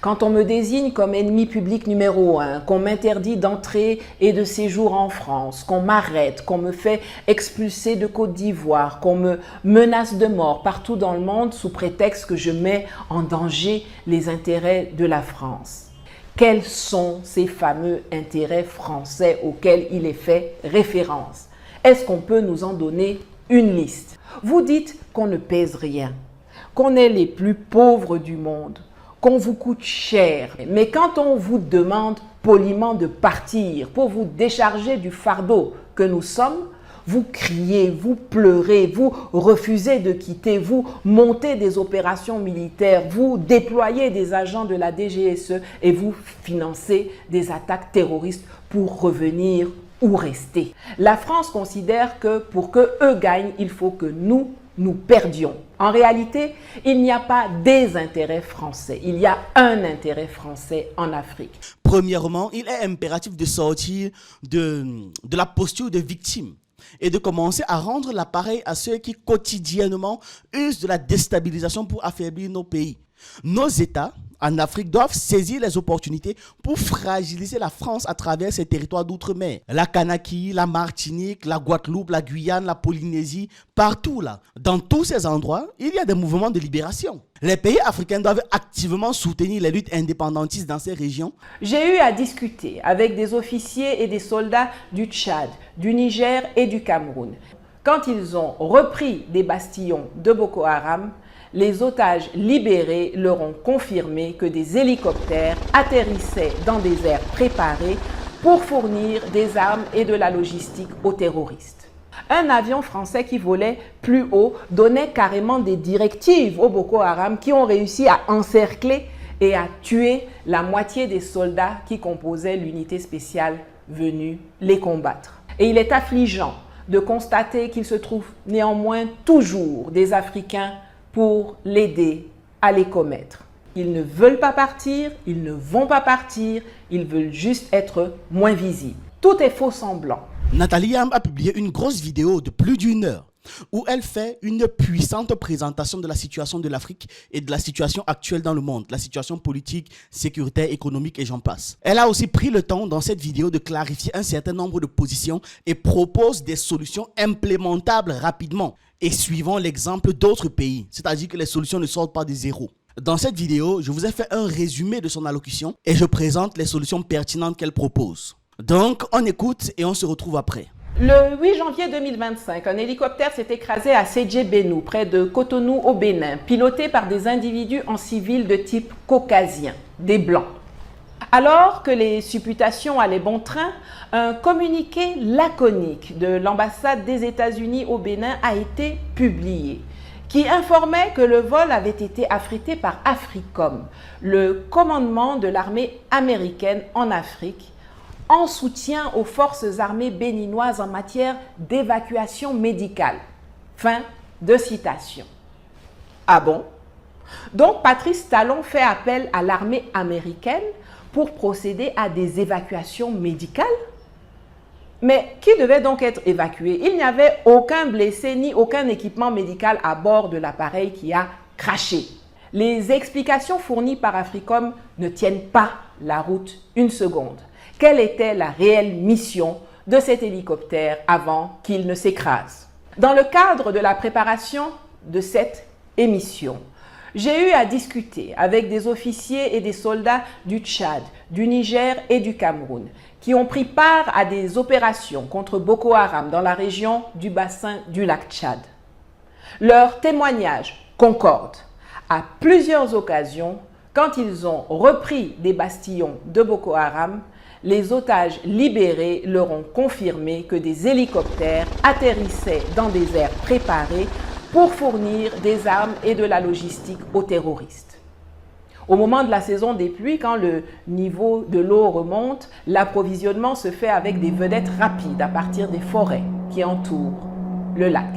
Quand on me désigne comme ennemi public numéro 1, qu'on m'interdit d'entrée et de séjour en France, qu'on m'arrête, qu'on me fait expulser de Côte d'Ivoire, qu'on me menace de mort partout dans le monde sous prétexte que je mets en danger les intérêts de la France. Quels sont ces fameux intérêts français auxquels il est fait référence? Est-ce qu'on peut nous en donner une liste? Vous dites qu'on ne pèse rien, qu'on est les plus pauvres du monde, qu'on vous coûte cher. Mais quand on vous demande poliment de partir pour vous décharger du fardeau que nous sommes, vous criez, vous pleurez, vous refusez de quitter, vous montez des opérations militaires, vous déployez des agents de la DGSE et vous financez des attaques terroristes pour revenir ou rester. La France considère que pour que eux gagnent, il faut que nous perdions. En réalité, il n'y a pas des intérêts français, il y a un intérêt français en Afrique. Premièrement, il est impératif de sortir de la posture de victime et de commencer à rendre l'appareil à ceux qui quotidiennement usent de la déstabilisation pour affaiblir nos pays. Nos États en Afrique doivent saisir les opportunités pour fragiliser la France à travers ses territoires d'outre-mer. La Kanaky, la Martinique, la Guadeloupe, la Guyane, la Polynésie, partout là. Dans tous ces endroits, il y a des mouvements de libération. Les pays africains doivent activement soutenir les luttes indépendantistes dans ces régions. J'ai eu à discuter avec des officiers et des soldats du Tchad, du Niger et du Cameroun. Quand ils ont repris des bastillons de Boko Haram, les otages libérés leur ont confirmé que des hélicoptères atterrissaient dans des aires préparées pour fournir des armes et de la logistique aux terroristes. Un avion français qui volait plus haut donnait carrément des directives aux Boko Haram qui ont réussi à encercler et à tuer la moitié des soldats qui composaient l'unité spéciale venue les combattre. Et il est affligeant de constater qu'il se trouve néanmoins toujours des Africains pour l'aider à les commettre. Ils ne veulent pas partir, ils ne vont pas partir, ils veulent juste être moins visibles. Tout est faux semblant. Nathalie Yamb a publié une grosse vidéo de plus d'1 heure où elle fait une puissante présentation de la situation de l'Afrique et de la situation actuelle dans le monde, la situation politique, sécuritaire, économique et j'en passe. Elle a aussi pris le temps dans cette vidéo de clarifier un certain nombre de positions et propose des solutions implémentables rapidement et suivant l'exemple d'autres pays, c'est-à-dire que les solutions ne sortent pas de zéro. Dans cette vidéo, je vous ai fait un résumé de son allocution et je présente les solutions pertinentes qu'elle propose. Donc, on écoute et on se retrouve après. Le 8 janvier 2025, un hélicoptère s'est écrasé à Sédhié-Bénou, près de Cotonou au Bénin, piloté par des individus en civil de type caucasien, des Blancs. Alors que les supputations allaient bon train, un communiqué laconique de l'ambassade des États-Unis au Bénin a été publié, qui informait que le vol avait été affrété par AFRICOM, le commandement de l'armée américaine en Afrique, en soutien aux forces armées béninoises en matière d'évacuation médicale. Fin de citation. Ah bon? Donc Patrice Talon fait appel à l'armée américaine pour procéder à des évacuations médicales? Mais qui devait donc être évacué? Il n'y avait aucun blessé ni aucun équipement médical à bord de l'appareil qui a craché. Les explications fournies par AFRICOM ne tiennent pas la route une seconde. Quelle était la réelle mission de cet hélicoptère avant qu'il ne s'écrase? Dans le cadre de la préparation de cette émission, j'ai eu à discuter avec des officiers et des soldats du Tchad, du Niger et du Cameroun qui ont pris part à des opérations contre Boko Haram dans la région du bassin du lac Tchad. Leurs témoignages concordent. À plusieurs occasions, quand ils ont repris des bastillons de Boko Haram, les otages libérés leur ont confirmé que des hélicoptères atterrissaient dans des aires préparées pour fournir des armes et de la logistique aux terroristes. Au moment de la saison des pluies, quand le niveau de l'eau remonte, l'approvisionnement se fait avec des vedettes rapides à partir des forêts qui entourent le lac.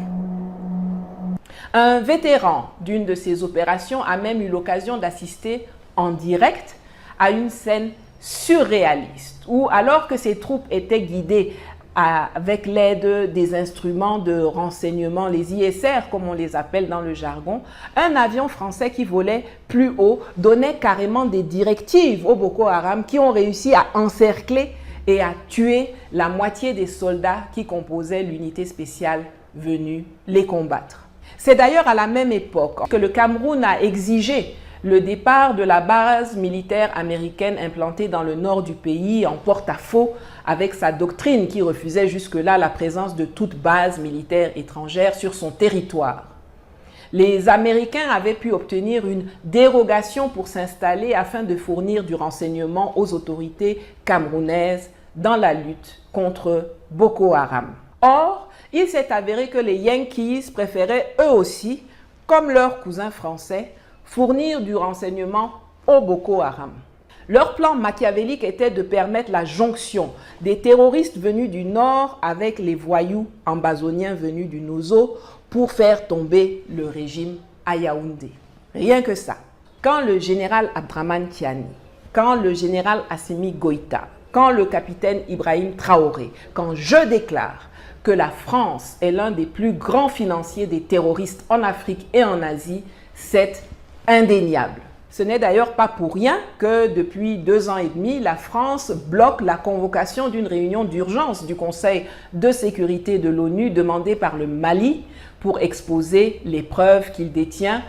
Un vétéran d'une de ces opérations a même eu l'occasion d'assister en direct à une scène surréaliste où, alors que ses troupes étaient guidées avec l'aide des instruments de renseignement, les ISR comme on les appelle dans le jargon, un avion français qui volait plus haut donnait carrément des directives au Boko Haram qui ont réussi à encercler et à tuer la moitié des soldats qui composaient l'unité spéciale venue les combattre. C'est d'ailleurs à la même époque que le Cameroun a exigé le départ de la base militaire américaine implantée dans le nord du pays en porte-à-faux avec sa doctrine qui refusait jusque-là la présence de toute base militaire étrangère sur son territoire. Les Américains avaient pu obtenir une dérogation pour s'installer afin de fournir du renseignement aux autorités camerounaises dans la lutte contre Boko Haram. Or, il s'est avéré que les Yankees préféraient eux aussi, comme leurs cousins français, fournir du renseignement au Boko Haram. Leur plan machiavélique était de permettre la jonction des terroristes venus du nord avec les voyous ambazoniens venus du Nozo pour faire tomber le régime à Yaoundé. Rien que ça. Quand le général Abdraman Tiani, quand le général Assimi Goïta, quand le capitaine Ibrahim Traoré, quand je déclare que la France est l'un des plus grands financiers des terroristes en Afrique et en Asie, c'est indéniable. Ce n'est d'ailleurs pas pour rien que depuis 2 ans et demi, la France bloque la convocation d'une réunion d'urgence du Conseil de sécurité de l'ONU demandée par le Mali pour exposer les preuves qu'il détient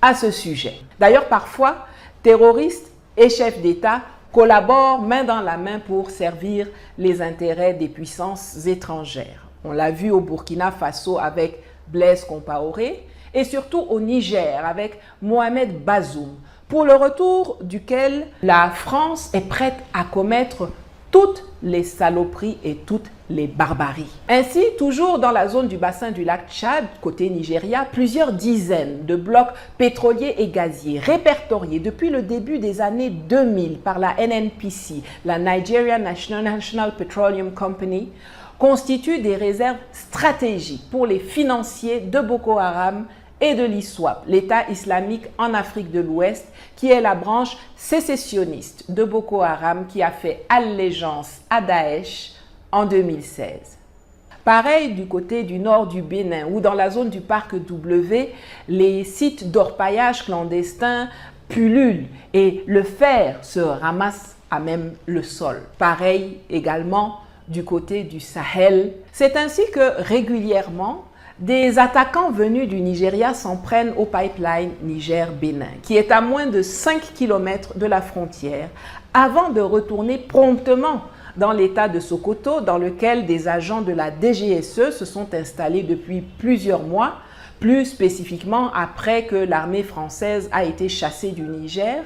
à ce sujet. D'ailleurs, parfois, terroristes et chefs d'État collaborent main dans la main pour servir les intérêts des puissances étrangères. On l'a vu au Burkina Faso avec Blaise Compaoré et surtout au Niger avec Mohamed Bazoum, pour le retour duquel la France est prête à commettre toutes les saloperies et toutes les barbaries. Ainsi, toujours dans la zone du bassin du lac Tchad, côté Nigeria, plusieurs dizaines de blocs pétroliers et gaziers répertoriés depuis le début des années 2000 par la NNPC, la Nigeria National Petroleum Company, constituent des réserves stratégiques pour les financiers de Boko Haram et de l'ISWAP, l'État islamique en Afrique de l'Ouest, qui est la branche sécessionniste de Boko Haram qui a fait allégeance à Daesh en 2016. Pareil du côté du nord du Bénin, où dans la zone du parc W, les sites d'orpaillage clandestins pullulent et le fer se ramasse à même le sol. Pareil également du côté du Sahel. C'est ainsi que régulièrement, des attaquants venus du Nigeria s'en prennent au pipeline Niger-Bénin, qui est à moins de 5 km de la frontière, avant de retourner promptement dans l'état de Sokoto, dans lequel des agents de la DGSE se sont installés depuis plusieurs mois, plus spécifiquement après que l'armée française a été chassée du Niger,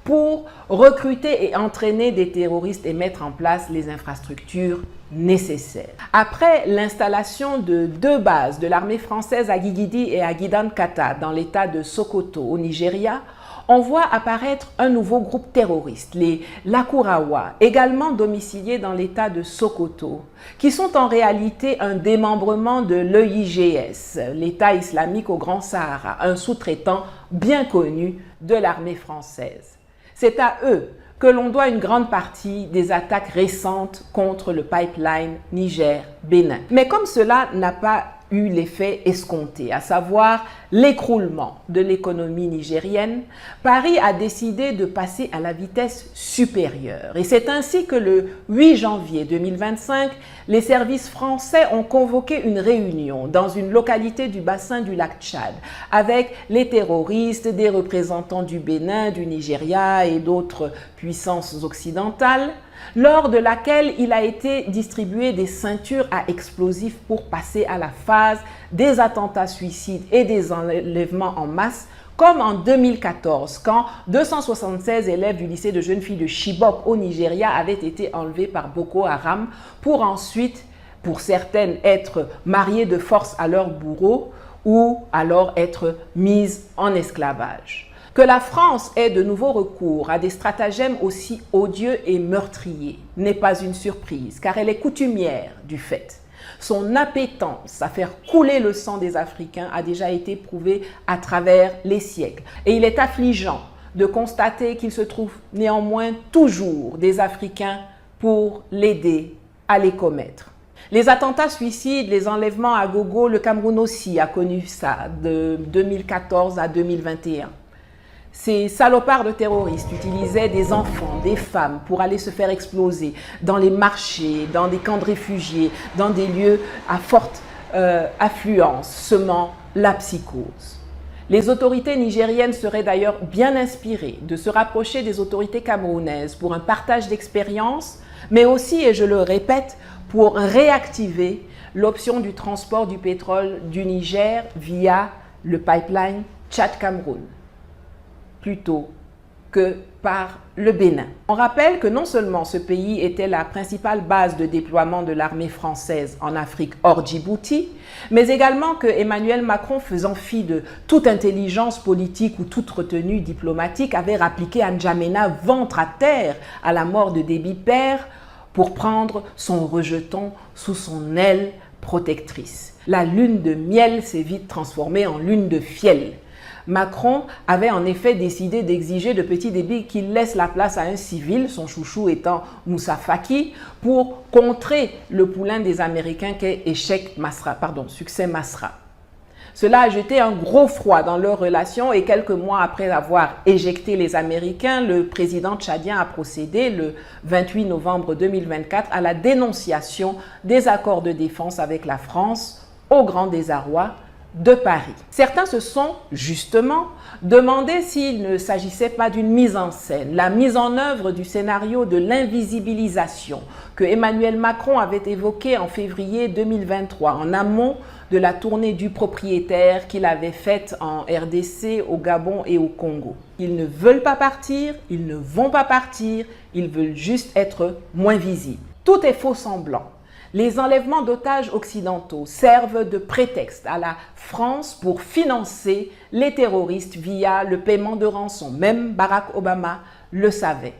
pour recruter et entraîner des terroristes et mettre en place les infrastructures nécessaires. Après l'installation de 2 bases de l'armée française à Guigidi et à Gidankata dans l'état de Sokoto au Nigeria, on voit apparaître un nouveau groupe terroriste, les Lakurawa, également domiciliés dans l'état de Sokoto, qui sont en réalité un démembrement de l'EIGS, l'État islamique au Grand Sahara, un sous-traitant bien connu de l'armée française. C'est à eux que l'on doit une grande partie des attaques récentes contre le pipeline Niger-Bénin. Mais comme cela n'a pas eu l'effet escompté, à savoir l'écroulement de l'économie nigérienne, Paris a décidé de passer à la vitesse supérieure. Et c'est ainsi que le 8 janvier 2025, les services français ont convoqué une réunion dans une localité du bassin du lac Tchad avec les terroristes, des représentants du Bénin, du Nigeria et d'autres puissances occidentales, lors de laquelle il a été distribué des ceintures à explosifs pour passer à la phase des attentats suicides et des enlèvements en masse, comme en 2014, quand 276 élèves du lycée de jeunes filles de Chibok au Nigeria avaient été enlevés par Boko Haram pour ensuite, pour certaines, être mariées de force à leurs bourreaux ou alors être mises en esclavage. Que la France ait de nouveau recours à des stratagèmes aussi odieux et meurtriers n'est pas une surprise, car elle est coutumière du fait. Son appétence à faire couler le sang des Africains a déjà été prouvée à travers les siècles. Et il est affligeant de constater qu'il se trouve néanmoins toujours des Africains pour l'aider à les commettre. Les attentats suicides, les enlèvements à gogo, le Cameroun aussi a connu ça de 2014 à 2021. Ces salopards de terroristes utilisaient des enfants, des femmes pour aller se faire exploser dans les marchés, dans des camps de réfugiés, dans des lieux à forte affluence, semant la psychose. Les autorités nigériennes seraient d'ailleurs bien inspirées de se rapprocher des autorités camerounaises pour un partage d'expériences, mais aussi, et je le répète, pour réactiver l'option du transport du pétrole du Niger via le pipeline Tchad-Cameroun, plutôt que par le Bénin. On rappelle que non seulement ce pays était la principale base de déploiement de l'armée française en Afrique hors Djibouti, mais également que Emmanuel Macron, faisant fi de toute intelligence politique ou toute retenue diplomatique, avait rappliqué à N'Djamena ventre à terre à la mort de Déby Père pour prendre son rejeton sous son aile protectrice. La lune de miel s'est vite transformée en lune de fiel. Macron avait en effet décidé d'exiger de Petit Déby qu'il laisse la place à un civil, son chouchou étant Moussa Faki, pour contrer le poulain des Américains qu'est Succès Masra. Cela a jeté un gros froid dans leurs relations et quelques mois après avoir éjecté les Américains, le président tchadien a procédé le 28 novembre 2024 à la dénonciation des accords de défense avec la France au grand désarroi de Paris. Certains se sont justement demandé s'il ne s'agissait pas d'une mise en scène, la mise en œuvre du scénario de l'invisibilisation que Emmanuel Macron avait évoqué en février 2023 en amont de la tournée du propriétaire qu'il avait faite en RDC, au Gabon et au Congo. Ils ne veulent pas partir, ils ne vont pas partir, ils veulent juste être moins visibles. Tout est faux semblant. Les enlèvements d'otages occidentaux servent de prétexte à la France pour financer les terroristes via le paiement de rançon. Même Barack Obama le savait.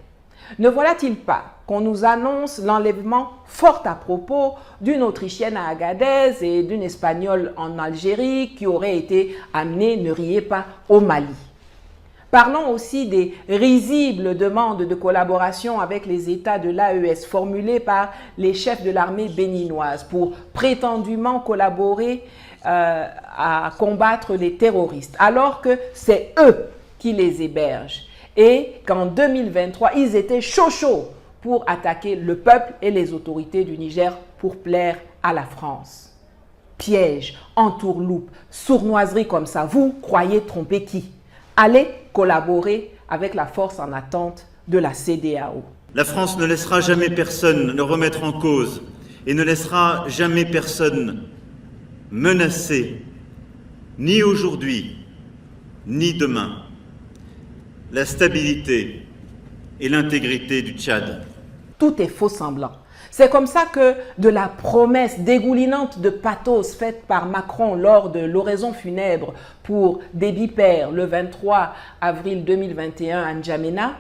Ne voilà-t-il pas qu'on nous annonce l'enlèvement fort à propos d'une Autrichienne à Agadez et d'une Espagnole en Algérie qui auraient été amenées, ne riez pas, au Mali. Parlons aussi des risibles demandes de collaboration avec les États de l'AES formulées par les chefs de l'armée béninoise pour prétendument collaborer à combattre les terroristes, alors que c'est eux qui les hébergent et qu'en 2023, ils étaient chauds pour attaquer le peuple et les autorités du Niger pour plaire à la France. Piège, entourloupe, sournoiserie comme ça, vous croyez tromper qui? Allez collaborer avec la force en attente de la CEDEAO. La France ne laissera jamais personne le remettre en cause et ne laissera jamais personne menacer, ni aujourd'hui, ni demain, la stabilité et l'intégrité du Tchad. Tout est faux semblant. C'est comme ça que de la promesse dégoulinante de pathos faite par Macron lors de l'oraison funèbre pour Déby Père le 23 avril 2021 à N'Djamena,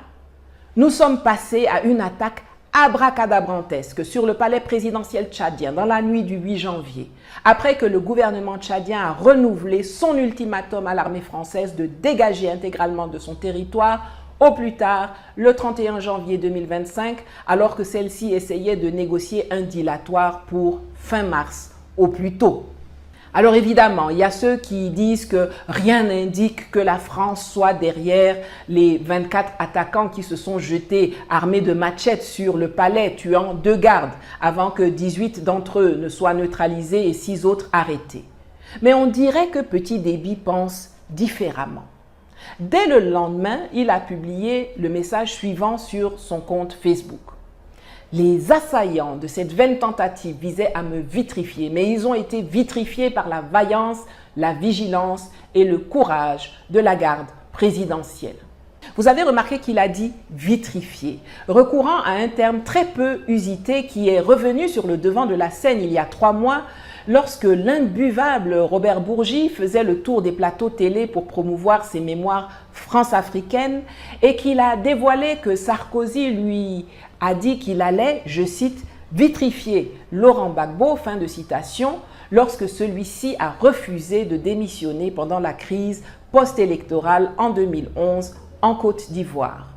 nous sommes passés à une attaque abracadabrantesque sur le palais présidentiel tchadien dans la nuit du 8 janvier, après que le gouvernement tchadien a renouvelé son ultimatum à l'armée française de dégager intégralement de son territoire au plus tard le 31 janvier 2025, alors que celle-ci essayait de négocier un dilatoire pour fin mars au plus tôt. Alors évidemment, il y a ceux qui disent que rien n'indique que la France soit derrière les 24 attaquants qui se sont jetés armés de machettes sur le palais, tuant 2 gardes, avant que 18 d'entre eux ne soient neutralisés et 6 autres arrêtés. Mais on dirait que Petit Déby pense différemment. Dès le lendemain, il a publié le message suivant sur son compte Facebook. Les assaillants de cette vaine tentative visaient à me vitrifier, mais ils ont été vitrifiés par la vaillance, la vigilance et le courage de la garde présidentielle. Vous avez remarqué qu'il a dit vitrifié, recourant à un terme très peu usité qui est revenu sur le devant de la scène il y a 3 mois lorsque l'imbuvable Robert Bourgi faisait le tour des plateaux télé pour promouvoir ses mémoires France-africaines et qu'il a dévoilé que Sarkozy lui a dit qu'il allait, je cite, vitrifier Laurent Gbagbo, fin de citation, lorsque celui-ci a refusé de démissionner pendant la crise post-électorale en 2011 en Côte d'Ivoire.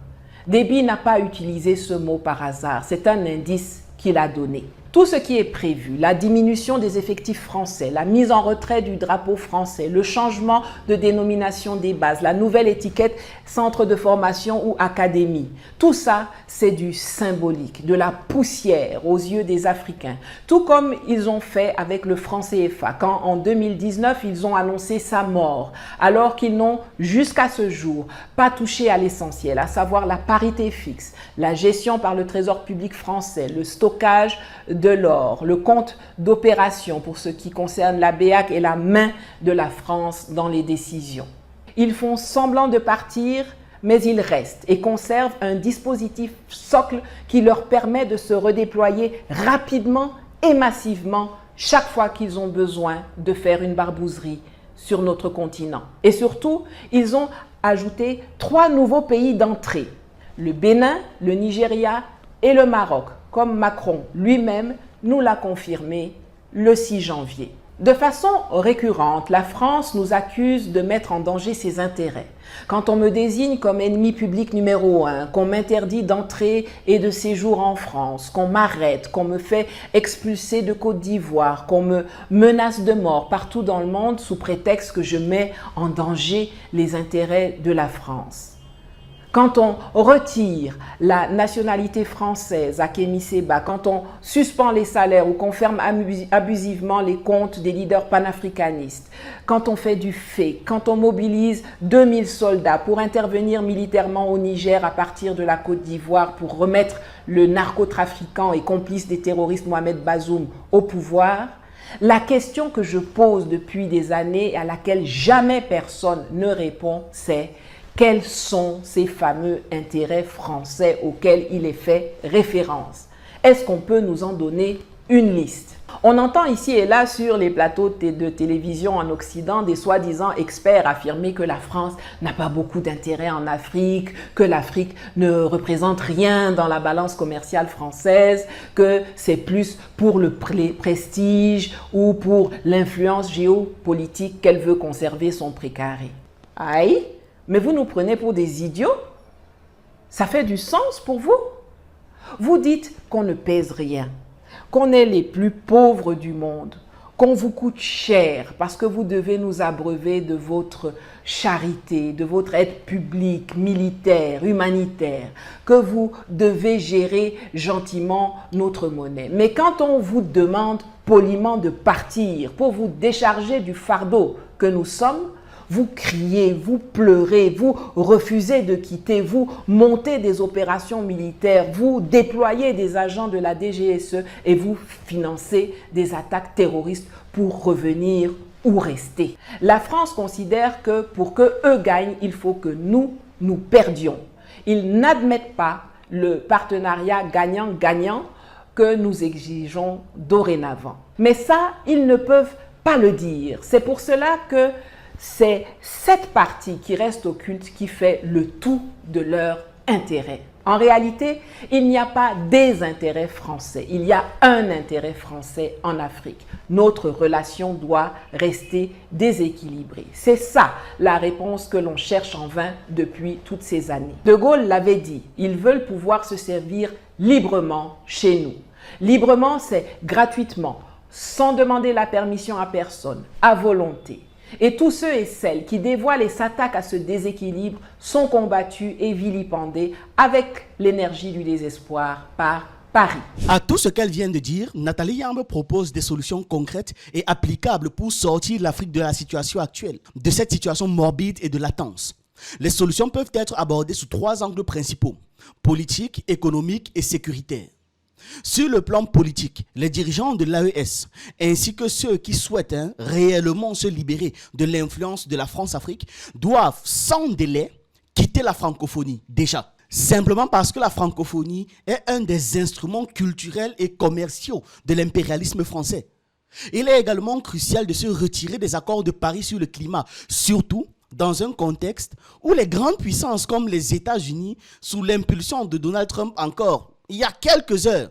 Déby n'a pas utilisé ce mot par hasard, c'est un indice qu'il a donné. Tout ce qui est prévu, la diminution des effectifs français, la mise en retrait du drapeau français, le changement de dénomination des bases, la nouvelle étiquette centre de formation ou académie, tout ça, c'est du symbolique, de la poussière aux yeux des Africains. Tout comme ils ont fait avec le franc CFA, quand en 2019, ils ont annoncé sa mort, alors qu'ils n'ont jusqu'à ce jour pas touché à l'essentiel, à savoir la parité fixe, la gestion par le Trésor public français, le stockage de l'or, le compte d'opération pour ce qui concerne la BEAC et la main de la France dans les décisions. Ils font semblant de partir, mais ils restent et conservent un dispositif socle qui leur permet de se redéployer rapidement et massivement chaque fois qu'ils ont besoin de faire une barbouzerie sur notre continent. Et surtout, ils ont ajouté 3 nouveaux pays d'entrée, le Bénin, le Nigeria et le Maroc, comme Macron lui-même nous l'a confirmé le 6 janvier. De façon récurrente, la France nous accuse de mettre en danger ses intérêts. Quand on me désigne comme ennemi public numéro 1, qu'on m'interdit d'entrée et de séjour en France, qu'on m'arrête, qu'on me fait expulser de Côte d'Ivoire, qu'on me menace de mort partout dans le monde sous prétexte que je mets en danger les intérêts de la France. Quand on retire la nationalité française à Kémy Séba, quand on suspend les salaires ou qu'on ferme abusivement les comptes des leaders panafricanistes, quand on fait du fake, quand on mobilise 2000 soldats pour intervenir militairement au Niger à partir de la Côte d'Ivoire pour remettre le narcotrafiquant et complice des terroristes Mohamed Bazoum au pouvoir, la question que je pose depuis des années et à laquelle jamais personne ne répond, c'est: quels sont ces fameux intérêts français auxquels il est fait référence? Est-ce qu'on peut nous en donner une liste? On entend ici et là sur les plateaux de télévision en Occident des soi-disant experts affirmer que la France n'a pas beaucoup d'intérêts en Afrique, que l'Afrique ne représente rien dans la balance commerciale française, que c'est plus pour le prestige ou pour l'influence géopolitique qu'elle veut conserver son précaré. Aïe! Mais vous nous prenez pour des idiots? Ça fait du sens pour vous? Vous dites qu'on ne pèse rien, qu'on est les plus pauvres du monde, qu'on vous coûte cher parce que vous devez nous abreuver de votre charité, de votre aide publique, militaire, humanitaire, que vous devez gérer gentiment notre monnaie. Mais quand on vous demande poliment de partir pour vous décharger du fardeau que nous sommes, vous criez, vous pleurez, vous refusez de quitter, vous montez des opérations militaires, vous déployez des agents de la DGSE et vous financez des attaques terroristes pour revenir ou rester. La France considère que pour que eux gagnent, il faut que nous perdions. Ils n'admettent pas le partenariat gagnant-gagnant que nous exigeons dorénavant. Mais ça, ils ne peuvent pas le dire. C'est pour cela que c'est cette partie qui reste occulte qui fait le tout de leur intérêt. En réalité, il n'y a pas des intérêts français, il y a un intérêt français en Afrique. Notre relation doit rester déséquilibrée. C'est ça la réponse que l'on cherche en vain depuis toutes ces années. De Gaulle l'avait dit, ils veulent pouvoir se servir librement chez nous. Librement, c'est gratuitement, sans demander la permission à personne, à volonté. Et tous ceux et celles qui dévoilent et s'attaquent à ce déséquilibre sont combattus et vilipendés avec l'énergie du désespoir par Paris. À tout ce qu'elle vient de dire, Nathalie Yambe propose des solutions concrètes et applicables pour sortir l'Afrique de la situation actuelle, de cette situation morbide et de latence. Les solutions peuvent être abordées sous 3 angles principaux: politique, économique et sécuritaire. Sur le plan politique, les dirigeants de l'AES ainsi que ceux qui souhaitent réellement se libérer de l'influence de la France-Afrique doivent sans délai quitter la francophonie déjà. Simplement parce que la francophonie est un des instruments culturels et commerciaux de l'impérialisme français. Il est également crucial de se retirer des accords de Paris sur le climat, surtout dans un contexte où les grandes puissances comme les États-Unis, sous l'impulsion de Donald Trump encore, il y a quelques heures,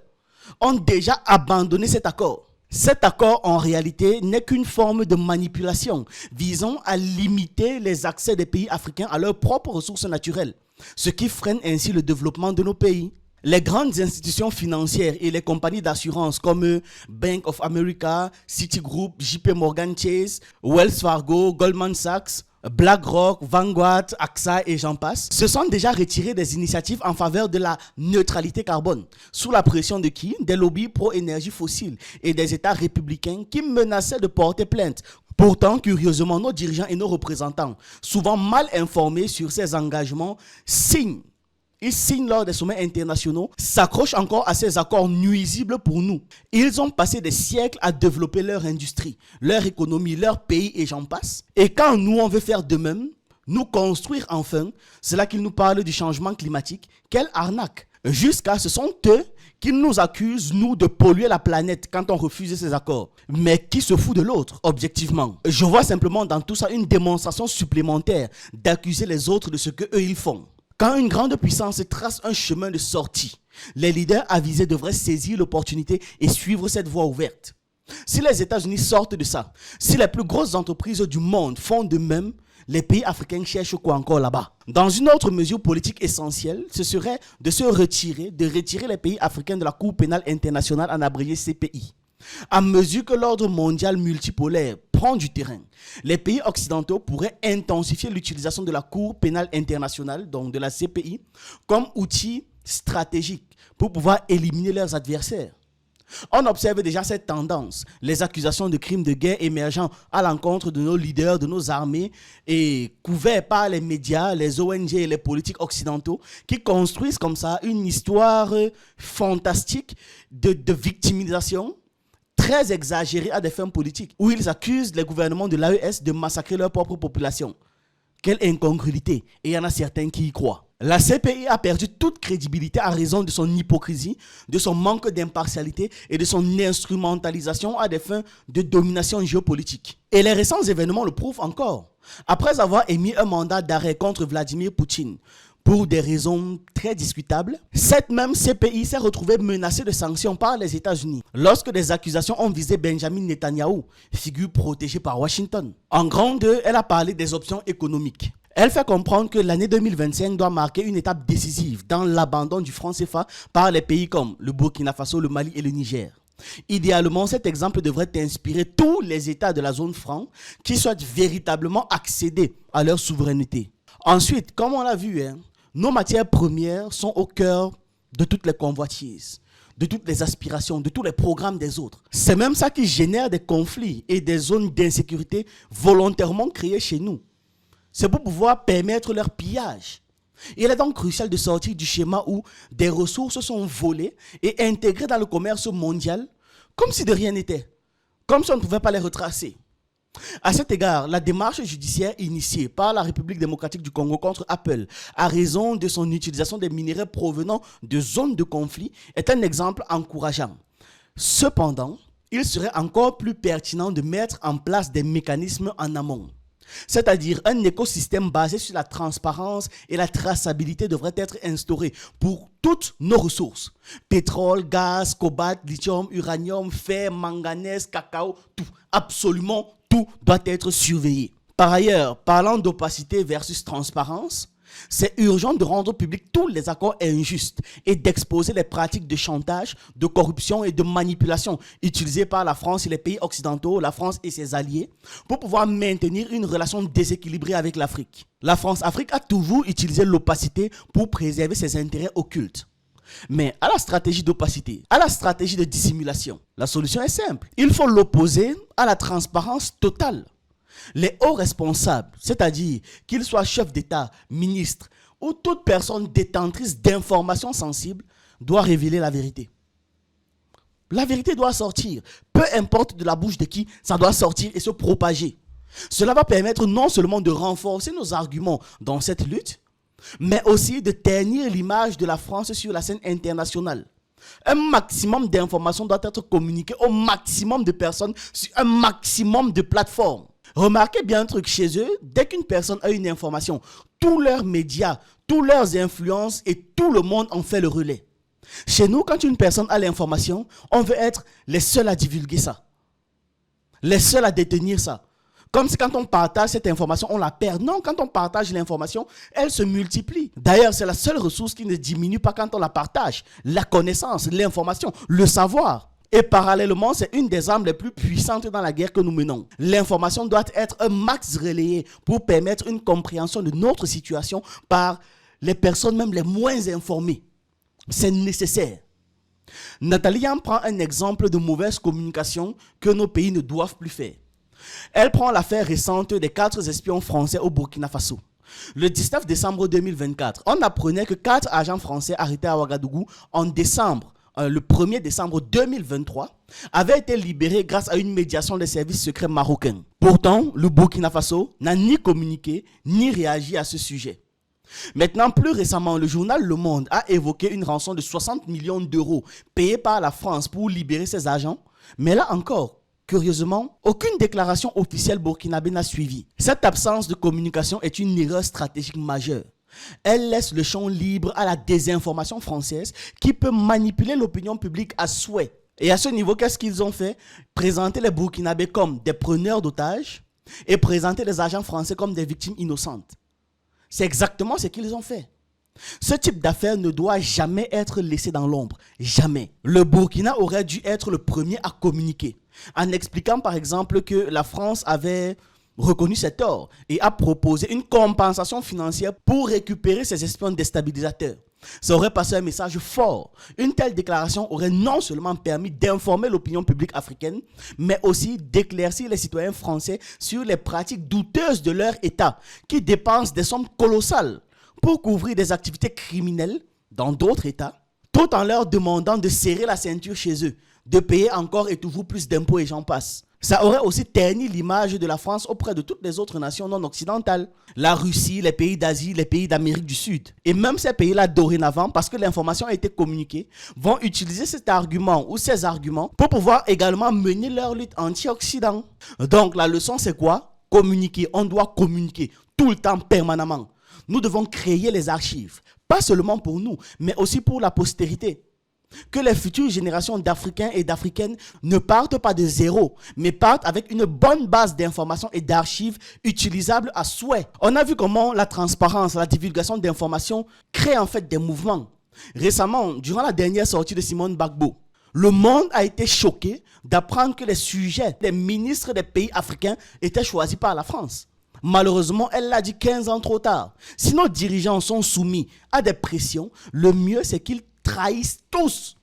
ont déjà abandonné cet accord. Cet accord, en réalité, n'est qu'une forme de manipulation visant à limiter les accès des pays africains à leurs propres ressources naturelles, ce qui freine ainsi le développement de nos pays. Les grandes institutions financières et les compagnies d'assurance comme Bank of America, Citigroup, JP Morgan Chase, Wells Fargo, Goldman Sachs, BlackRock, Vanguard, AXA et j'en passe, se sont déjà retirés des initiatives en faveur de la neutralité carbone. Sous la pression de qui? Des lobbies pro-énergie fossile et des États républicains qui menaçaient de porter plainte. Pourtant, curieusement, nos dirigeants et nos représentants, souvent mal informés sur ces engagements, ils signent lors des sommets internationaux, s'accrochent encore à ces accords nuisibles pour nous. Ils ont passé des siècles à développer leur industrie, leur économie, leur pays et j'en passe. Et quand nous, on veut faire de même, nous construire enfin, c'est là qu'ils nous parlent du changement climatique. Quelle arnaque! Jusqu'à ce sont eux qui nous accusent, nous, de polluer la planète quand on refuse ces accords. Mais qui se fout de l'autre, objectivement? Je vois simplement dans tout ça une démonstration supplémentaire d'accuser les autres de ce qu'eux ils font. Quand une grande puissance trace un chemin de sortie, les leaders avisés devraient saisir l'opportunité et suivre cette voie ouverte. Si les États-Unis sortent de ça, si les plus grosses entreprises du monde font de même, les pays africains cherchent quoi encore là-bas? Dans une autre mesure politique essentielle, ce serait de retirer les pays africains de la Cour pénale internationale, en abrégé CPI. À mesure que l'ordre mondial multipolaire prend du terrain, les pays occidentaux pourraient intensifier l'utilisation de la Cour pénale internationale, donc de la CPI, comme outil stratégique pour pouvoir éliminer leurs adversaires. On observe déjà cette tendance, les accusations de crimes de guerre émergeant à l'encontre de nos leaders, de nos armées, et couverts par les médias, les ONG et les politiques occidentaux qui construisent comme ça une histoire fantastique de victimisation très exagérée à des fins politiques, où ils accusent les gouvernements de l'AES de massacrer leur propre population. Quelle incongruité! Et il y en a certains qui y croient. La CPI a perdu toute crédibilité à raison de son hypocrisie, de son manque d'impartialité et de son instrumentalisation à des fins de domination géopolitique. Et les récents événements le prouvent encore. Après avoir émis un mandat d'arrêt contre Vladimir Poutine, pour des raisons très discutables, cette même CPI s'est retrouvée menacée de sanctions par les États-Unis lorsque des accusations ont visé Benjamin Netanyahou, figure protégée par Washington. En grande, elle a parlé des options économiques. Elle fait comprendre que l'année 2025 doit marquer une étape décisive dans l'abandon du franc CFA par les pays comme le Burkina Faso, le Mali et le Niger. Idéalement, cet exemple devrait inspirer tous les États de la zone franc qui souhaitent véritablement accéder à leur souveraineté. Ensuite, comme on l'a vu, nos matières premières sont au cœur de toutes les convoitises, de toutes les aspirations, de tous les programmes des autres. C'est même ça qui génère des conflits et des zones d'insécurité volontairement créées chez nous. C'est pour pouvoir permettre leur pillage. Il est donc crucial de sortir du schéma où des ressources sont volées et intégrées dans le commerce mondial comme si de rien n'était, comme si on ne pouvait pas les retracer. À cet égard, la démarche judiciaire initiée par la République démocratique du Congo contre Apple à raison de son utilisation des minerais provenant de zones de conflit est un exemple encourageant. Cependant, il serait encore plus pertinent de mettre en place des mécanismes en amont. C'est-à-dire un écosystème basé sur la transparence et la traçabilité devrait être instauré pour toutes nos ressources. Pétrole, gaz, cobalt, lithium, uranium, fer, manganèse, cacao, tout, absolument tout doit être surveillé. Par ailleurs, parlant d'opacité versus transparence, c'est urgent de rendre public tous les accords injustes et d'exposer les pratiques de chantage, de corruption et de manipulation utilisées par la France et les pays occidentaux, la France et ses alliés, pour pouvoir maintenir une relation déséquilibrée avec l'Afrique. La France-Afrique a toujours utilisé l'opacité pour préserver ses intérêts occultes. Mais à la stratégie d'opacité, à la stratégie de dissimulation, la solution est simple. Il faut l'opposer à la transparence totale. Les hauts responsables, c'est-à-dire qu'ils soient chefs d'État, ministres ou toute personne détentrice d'informations sensibles, doit révéler la vérité. La vérité doit sortir. Peu importe de la bouche de qui, ça doit sortir et se propager. Cela va permettre non seulement de renforcer nos arguments dans cette lutte, mais aussi de ternir l'image de la France sur la scène internationale. Un maximum d'informations doit être communiqué au maximum de personnes sur un maximum de plateformes. Remarquez bien un truc chez eux, dès qu'une personne a une information, tous leurs médias, tous leurs influences et tout le monde en fait le relais. Chez nous, quand une personne a l'information, on veut être les seuls à divulguer ça, les seuls à détenir ça. Comme si quand on partage cette information, on la perd. Non, quand on partage l'information, elle se multiplie. D'ailleurs, c'est la seule ressource qui ne diminue pas quand on la partage. La connaissance, l'information, le savoir. Et parallèlement, c'est une des armes les plus puissantes dans la guerre que nous menons. L'information doit être un max relayé pour permettre une compréhension de notre situation par les personnes même les moins informées. C'est nécessaire. Nathalie Yamb prend un exemple de mauvaise communication que nos pays ne doivent plus faire. Elle prend l'affaire récente des 4 espions français au Burkina Faso. Le 19 décembre 2024, on apprenait que 4 agents français arrêtés à Ouagadougou en décembre, le 1er décembre 2023, avaient été libérés grâce à une médiation des services secrets marocains. Pourtant, le Burkina Faso n'a ni communiqué ni réagi à ce sujet. Maintenant, plus récemment, le journal Le Monde a évoqué une rançon de 60 millions d'euros payée par la France pour libérer ses agents. Mais là encore, curieusement, aucune déclaration officielle burkinabé n'a suivi. Cette absence de communication est une erreur stratégique majeure. Elle laisse le champ libre à la désinformation française qui peut manipuler l'opinion publique à souhait. Et à ce niveau, qu'est-ce qu'ils ont fait? Présenter les Burkinabés comme des preneurs d'otages et présenter les agents français comme des victimes innocentes. C'est exactement ce qu'ils ont fait. Ce type d'affaires ne doit jamais être laissé dans l'ombre. Jamais. Le Burkina aurait dû être le premier à communiquer, en expliquant par exemple que la France avait reconnu ses torts et a proposé une compensation financière pour récupérer ses espions déstabilisateurs. Ça aurait passé un message fort. Une telle déclaration aurait non seulement permis d'informer l'opinion publique africaine, mais aussi d'éclaircir les citoyens français sur les pratiques douteuses de leur État, qui dépensent des sommes colossales pour couvrir des activités criminelles dans d'autres États, tout en leur demandant de serrer la ceinture chez eux, de payer encore et toujours plus d'impôts et j'en passe. Ça aurait aussi terni l'image de la France auprès de toutes les autres nations non occidentales. La Russie, les pays d'Asie, les pays d'Amérique du Sud. Et même ces pays-là dorénavant, parce que l'information a été communiquée, vont utiliser cet argument ou ces arguments pour pouvoir également mener leur lutte anti-Occident. Donc la leçon c'est quoi? Communiquer. On doit communiquer tout le temps, permanemment. Nous devons créer les archives. Pas seulement pour nous, mais aussi pour la postérité. Que les futures générations d'Africains et d'Africaines ne partent pas de zéro, mais partent avec une bonne base d'informations et d'archives utilisables à souhait. On a vu comment la transparence, la divulgation d'informations crée en fait des mouvements. Récemment, durant la dernière sortie de Simone Gbagbo, le monde a été choqué d'apprendre que les sujets des ministres des pays africains étaient choisis par la France. Malheureusement, elle l'a dit 15 ans trop tard. Si nos dirigeants sont soumis à des pressions, le mieux c'est qu'ils trahissent tous,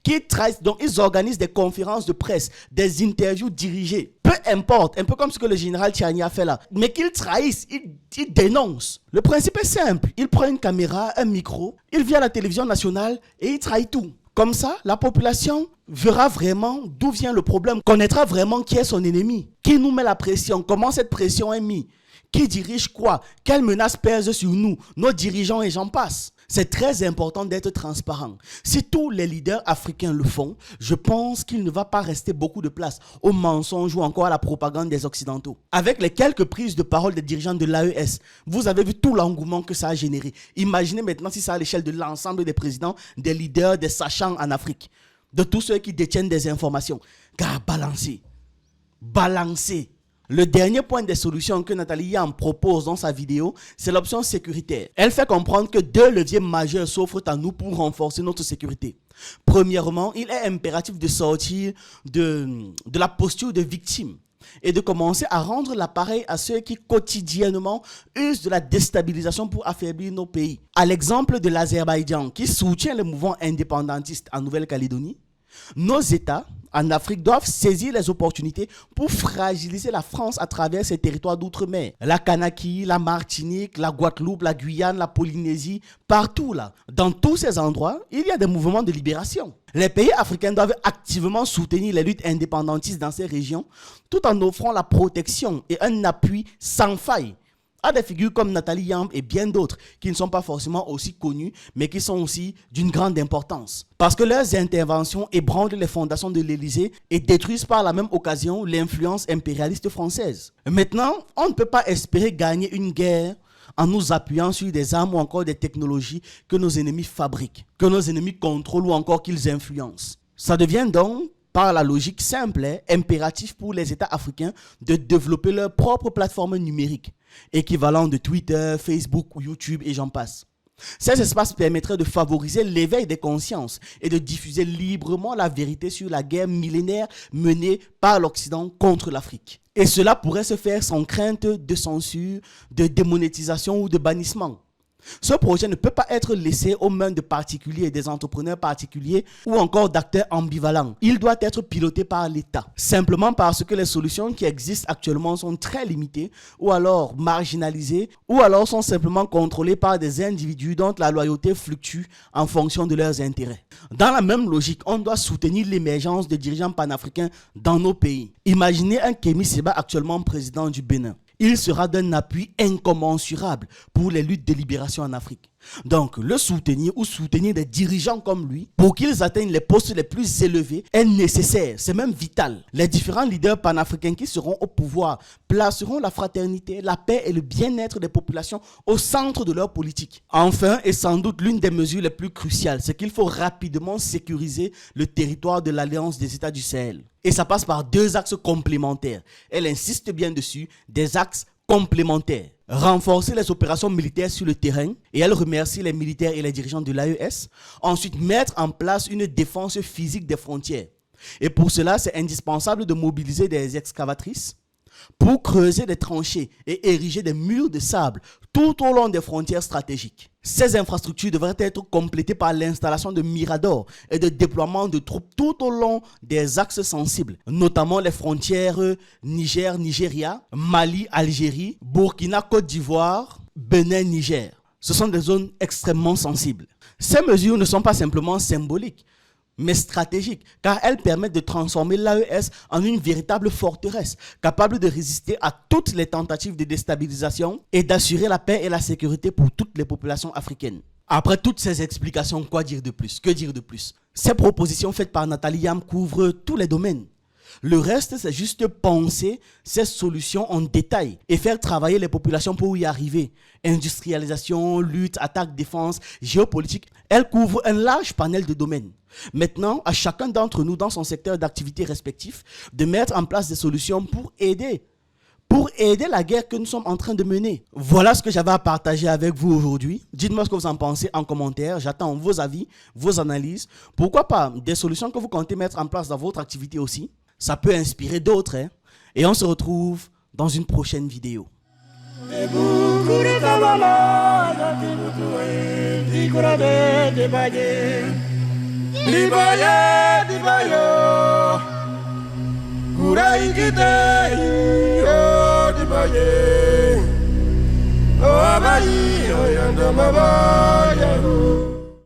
donc ils organisent des conférences de presse, des interviews dirigées, peu importe, un peu comme ce que le général Tchiani a fait là, mais qu'ils trahissent, ils dénoncent. Le principe est simple, il prend une caméra, un micro, il vient à la télévision nationale et il trahit tout. Comme ça, la population verra vraiment d'où vient le problème, connaîtra vraiment qui est son ennemi, qui nous met la pression, comment cette pression est mise, qui dirige quoi, quelles menaces pèsent sur nous, nos dirigeants et j'en passe. C'est très important d'être transparent. Si tous les leaders africains le font, je pense qu'il ne va pas rester beaucoup de place aux mensonges ou encore à la propagande des Occidentaux. Avec les quelques prises de parole des dirigeants de l'AES, vous avez vu tout l'engouement que ça a généré. Imaginez maintenant si c'est à l'échelle de l'ensemble des présidents, des leaders, des sachants en Afrique, de tous ceux qui détiennent des informations. Car balancer. Le dernier point des solutions que Nathalie Yamb propose dans sa vidéo, c'est l'option sécuritaire. Elle fait comprendre que 2 leviers majeurs s'offrent à nous pour renforcer notre sécurité. Premièrement, il est impératif de sortir de la posture de victime et de commencer à rendre l'appareil à ceux qui quotidiennement usent de la déstabilisation pour affaiblir nos pays. À l'exemple de l'Azerbaïdjan qui soutient le mouvement indépendantiste en Nouvelle-Calédonie, nos États en Afrique doivent saisir les opportunités pour fragiliser la France à travers ses territoires d'outre-mer. La Kanaki, la Martinique, la Guadeloupe, la Guyane, la Polynésie, partout là. Dans tous ces endroits, il y a des mouvements de libération. Les pays africains doivent activement soutenir les luttes indépendantistes dans ces régions, tout en offrant la protection et un appui sans faille à des figures comme Nathalie Yamb et bien d'autres qui ne sont pas forcément aussi connues, mais qui sont aussi d'une grande importance. Parce que leurs interventions ébranlent les fondations de l'Élysée et détruisent par la même occasion l'influence impérialiste française. Maintenant, on ne peut pas espérer gagner une guerre en nous appuyant sur des armes ou encore des technologies que nos ennemis fabriquent, que nos ennemis contrôlent ou encore qu'ils influencent. Ça devient donc par la logique simple, impératif pour les États africains de développer leur propre plateforme numérique, équivalent de Twitter, Facebook ou YouTube et j'en passe. Ces espaces permettraient de favoriser l'éveil des consciences et de diffuser librement la vérité sur la guerre millénaire menée par l'Occident contre l'Afrique. Et cela pourrait se faire sans crainte de censure, de démonétisation ou de bannissement. Ce projet ne peut pas être laissé aux mains de particuliers et des entrepreneurs particuliers ou encore d'acteurs ambivalents. Il doit être piloté par l'État. Simplement parce que les solutions qui existent actuellement sont très limitées ou alors marginalisées ou alors sont simplement contrôlées par des individus dont la loyauté fluctue en fonction de leurs intérêts. Dans la même logique, on doit soutenir l'émergence de dirigeants panafricains dans nos pays. Imaginez un Kémy Séba actuellement président du Bénin. Il sera d'un appui incommensurable pour les luttes de libération en Afrique. Donc, le soutenir ou soutenir des dirigeants comme lui pour qu'ils atteignent les postes les plus élevés est nécessaire, c'est même vital. Les différents leaders panafricains qui seront au pouvoir placeront la fraternité, la paix et le bien-être des populations au centre de leur politique. Enfin, et sans doute l'une des mesures les plus cruciales, c'est qu'il faut rapidement sécuriser le territoire de l'Alliance des États du Sahel. Et ça passe par deux axes complémentaires. Elle insiste bien dessus, des axes complémentaires. Renforcer les opérations militaires sur le terrain, et elle remercie les militaires et les dirigeants de l'AES. Ensuite, mettre en place une défense physique des frontières. Et pour cela, c'est indispensable de mobiliser des excavatrices pour creuser des tranchées et ériger des murs de sable tout au long des frontières stratégiques. Ces infrastructures devraient être complétées par l'installation de miradors et de déploiement de troupes tout au long des axes sensibles, notamment les frontières Niger-Nigeria, Mali-Algérie, Burkina-Côte d'Ivoire, Bénin-Niger. Ce sont des zones extrêmement sensibles. Ces mesures ne sont pas simplement symboliques, mais stratégiques, car elles permettent de transformer l'AES en une véritable forteresse, capable de résister à toutes les tentatives de déstabilisation et d'assurer la paix et la sécurité pour toutes les populations africaines. Après toutes ces explications, quoi dire de plus? Que dire de plus? Ces propositions faites par Nathalie Yam couvrent tous les domaines. Le reste, c'est juste penser ces solutions en détail et faire travailler les populations pour y arriver. Industrialisation, lutte, attaque, défense, géopolitique, elles couvrent un large panel de domaines. Maintenant, à chacun d'entre nous dans son secteur d'activité respectif de mettre en place des solutions pour aider la guerre que nous sommes en train de mener. Voilà ce que j'avais à partager avec vous aujourd'hui. Dites-moi ce que vous en pensez en commentaire. J'attends vos avis, vos analyses. Pourquoi pas des solutions que vous comptez mettre en place dans votre activité aussi. Ça peut inspirer d'autres. Et on se retrouve dans une prochaine vidéo. Oh,